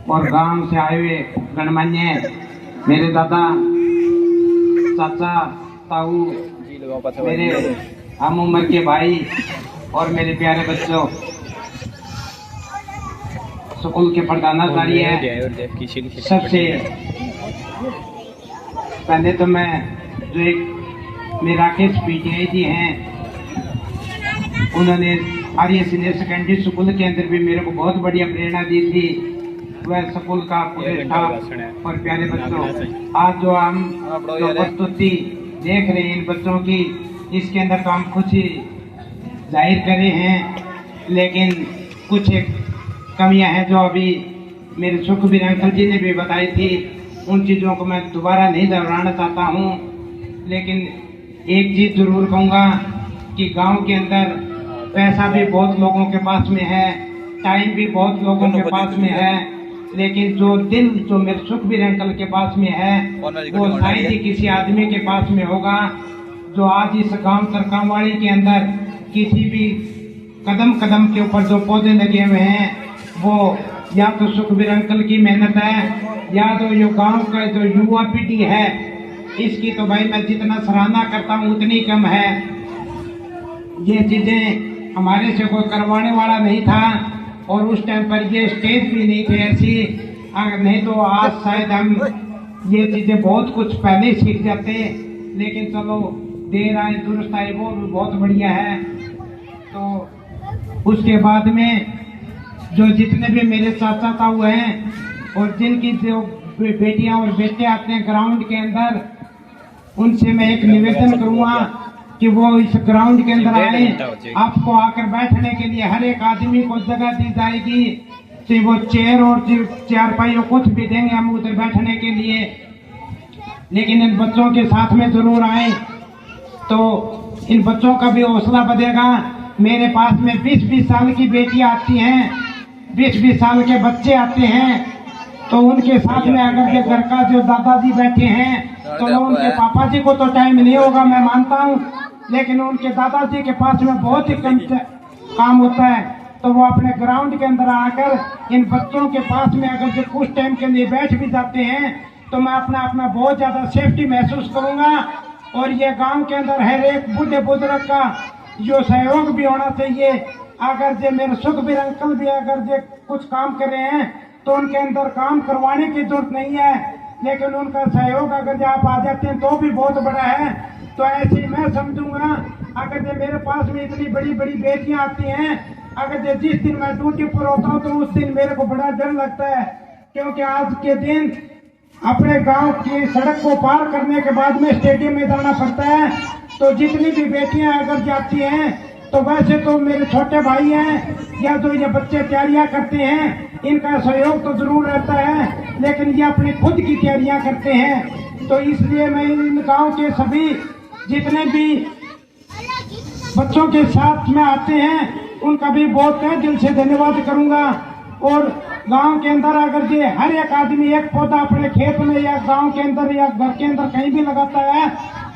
और गांव से आए हुए गणमान्य मेरे दादा, चाचा, ताऊ, मेरे हम उम्र के भाई और मेरे प्यारे बच्चों, स्कूल के प्रधानाचार्य है। सबसे पहले तो मैं जो एक मेरा राकेश पीटीआई जी हैं, उन्होंने आर्य सीनियर सेकेंडरी स्कूल के अंदर भी मेरे को बहुत बढ़िया प्रेरणा दी थी। वह स्कूल का पूरे स्टाफ और प्यारे बच्चों, आज जो हम जो प्रस्तुति देख रहे हैं इन बच्चों की, इसके अंदर तो हम खुशी जाहिर करे हैं, लेकिन कुछ एक कमियां हैं जो अभी मेरे सुखबीर अंकल जी ने भी बताई थी। उन चीज़ों को मैं दोबारा नहीं दोहराना चाहता हूं, लेकिन एक चीज़ जरूर कहूँगा कि गांव के अंदर पैसा भी बहुत लोगों के पास में है, टाइम भी बहुत लोगों के पास में है, लेकिन जो दिल जो मेरे सुखबीर अंकल के पास में है वो शायद ही किसी आदमी के पास में होगा। जो आज इस गांव तरकामवाड़ी के अंदर किसी भी कदम कदम के ऊपर जो पौधे लगे हुए हैं, वो या तो सुखबीर अंकल की मेहनत है, या तो ये गांव का जो युवा पीढ़ी है, इसकी तो भाई मैं जितना सराहना करता हूँ उतनी कम है। ये चीजें हमारे से कोई करवाने वाला नहीं था, और उस टाइम पर ये स्टेज भी नहीं थे ऐसी, अगर नहीं तो आज शायद हम ये चीजें बहुत कुछ पहले सीख जाते। लेकिन चलो देर आए दुरुस्त आए, वो भी बहुत बढ़िया है। तो उसके बाद में जो जितने भी मेरे चाचा ताऊ हैं और जिनकी जो बेटियां और बेटे आते हैं ग्राउंड के अंदर, उनसे मैं एक निवेदन करूंगा कि वो इस ग्राउंड के अंदर आए। आपको आकर बैठने के लिए हर एक आदमी को जगह दी जाएगी, चाहे वो चेयर और चारपाई कुछ भी देंगे हम उधर बैठने के लिए, लेकिन इन बच्चों के साथ में जरूर आए तो इन बच्चों का भी हौसला बढ़ेगा। मेरे पास में 20-20 साल की बेटियां आती हैं, 20-20 साल के बच्चे आते हैं, तो उनके साथ में अगर के घर का जो दादाजी बैठे हैं तो उनके पापा जी को तो टाइम नहीं होगा मैं मानता हूँ, लेकिन उनके दादाजी के पास में बहुत ही कम काम होता है, तो वो अपने ग्राउंड के अंदर आकर इन बच्चों के पास में अगर जो कुछ टाइम के लिए बैठ भी जाते हैं तो मैं अपना बहुत ज्यादा सेफ्टी महसूस करूंगा। और ये गांव के अंदर हर एक बूढ़े बुजुर्ग का जो सहयोग भी होना चाहिए। अगर जो मेरे सुखबीर अंकल भी अगर जो कुछ काम कर रहे हैं तो उनके अंदर काम करवाने की जरूरत नहीं है, लेकिन उनका सहयोग अगर जो आप आ जाते हैं तो भी बहुत बड़ा है। तो ऐसे मैं समझूंगा, अगर जो मेरे पास में इतनी बड़ी बड़ी बेटियां आती हैं, अगर जो जिस दिन मैं ड्यूटी पर होता हूँ तो उस दिन मेरे को बड़ा डर लगता है, क्योंकि आज के दिन अपने गांव की सड़क को पार करने के बाद में स्टेडियम में जाना पड़ता है। तो जितनी भी बेटियां अगर जाती हैं तो वैसे तो मेरे छोटे भाई हैं या जो ये बच्चे तैयारियां करते हैं, इनका सहयोग तो जरूर रहता है, लेकिन ये अपनी खुद की तैयारियां करते हैं। तो इसलिए मैं इन गांव के सभी जितने भी बच्चों के साथ में आते हैं उनका भी बहुत तहे दिल से धन्यवाद करूंगा। और गांव के अंदर अगर ये हर एक आदमी एक पौधा अपने खेत में या गांव के अंदर या घर के अंदर कहीं भी लगाता है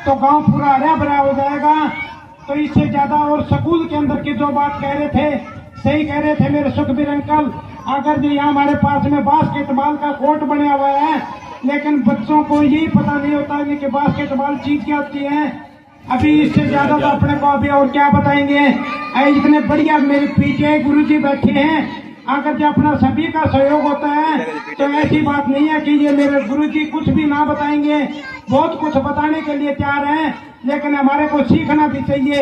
तो गांव पूरा हरा भरा हो जाएगा। तो इससे ज्यादा, और स्कूल के अंदर की जो बात कह रहे थे, सही कह रहे थे मेरे सुखबीर अंकल, अगर जो यहाँ हमारे पास में बास्केटबॉल का कोर्ट बना हुआ है, लेकिन बच्चों को यही पता नहीं होता है कि बास्केटबॉल चीज क्या होती है। अभी इससे ज्यादा तो अपने को अभी और क्या बताएंगे। इतने बढ़िया मेरे पीटीआई गुरुजी बैठे हैं, अगर जो अपना सभी का सहयोग होता है तो ऐसी बात नहीं है कि ये मेरे गुरुजी कुछ भी ना बताएंगे, बहुत कुछ बताने के लिए तैयार हैं, लेकिन हमारे को सीखना भी चाहिए।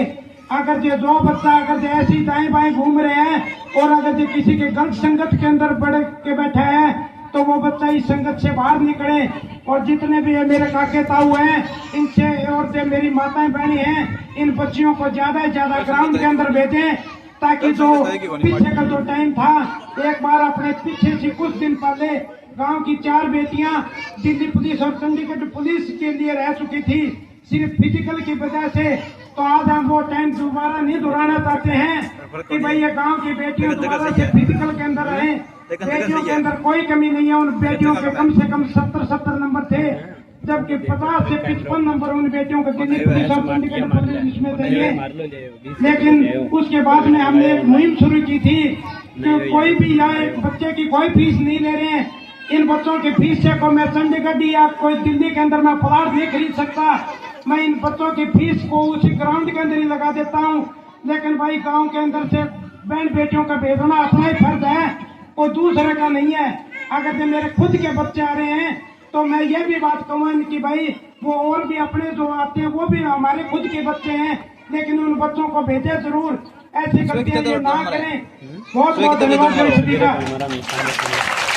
अगर जो बच्चा अगर जो ऐसी दाएं बाएं घूम रहे हैं और अगर जो किसी के गलत संगत के अंदर बढ़ के बैठा है तो वो बच्चा इस संगत से बाहर निकले। और जितने भी मेरे काके ताऊ हैं, इनसे और जो मेरी माताएं बहनें हैं, इन बच्चियों को ज्यादा से ज्यादा ग्राउंड के अंदर भेजें, ताकि जो पीछे का जो टाइम था, एक बार अपने पीछे से कुछ दिन पहले गांव की 4 बेटियां दिल्ली पुलिस और चंडीगढ़ पुलिस के लिए रह चुकी थी सिर्फ फिजिकल की वजह से। तो आज हम वो टाइम दोबारा नहीं दोहराना चाहते हैं कि भाई ये गांव की बेटियां दोबारा से फिजिकल के अंदर रहे। बेटियों के अंदर कोई कमी नहीं है, उन बेटियों के कम से कम 70 नंबर थे, जबकि 50 से 55 नंबर उन बेटियों को दिल्ली पुलिस और चंडीगढ़ पुलिस में चाहिए। लेकिन उसके बाद में हमने एक मुहिम शुरू की थी कि कोई भी यहाँ एक बच्चे की कोई फीस नहीं ले रहे हैं। इन बच्चों की फीस से को मैं चंडीगढ़ या कोई दिल्ली के अंदर मैं प्लाट नहीं खरीद सकता। मैं इन बच्चों की फीस को उसी ग्राउंड के अंदर ही लगा देता हूँ। लेकिन भाई गांव के अंदर से बहन बेटियों का भेजना अपना ही फर्ज है, वो दूसरे का नहीं है। अगर जो मेरे खुद के बच्चे आ रहे हैं तो मैं ये भी बात कहूँ कि भाई वो और भी अपने जो आते हैं वो भी हमारे खुद के बच्चे हैं, लेकिन उन बच्चों को भेजे जरूर। ऐसी गलतियां ये ना करें। बहुत बहुत धन्यवाद सभी का।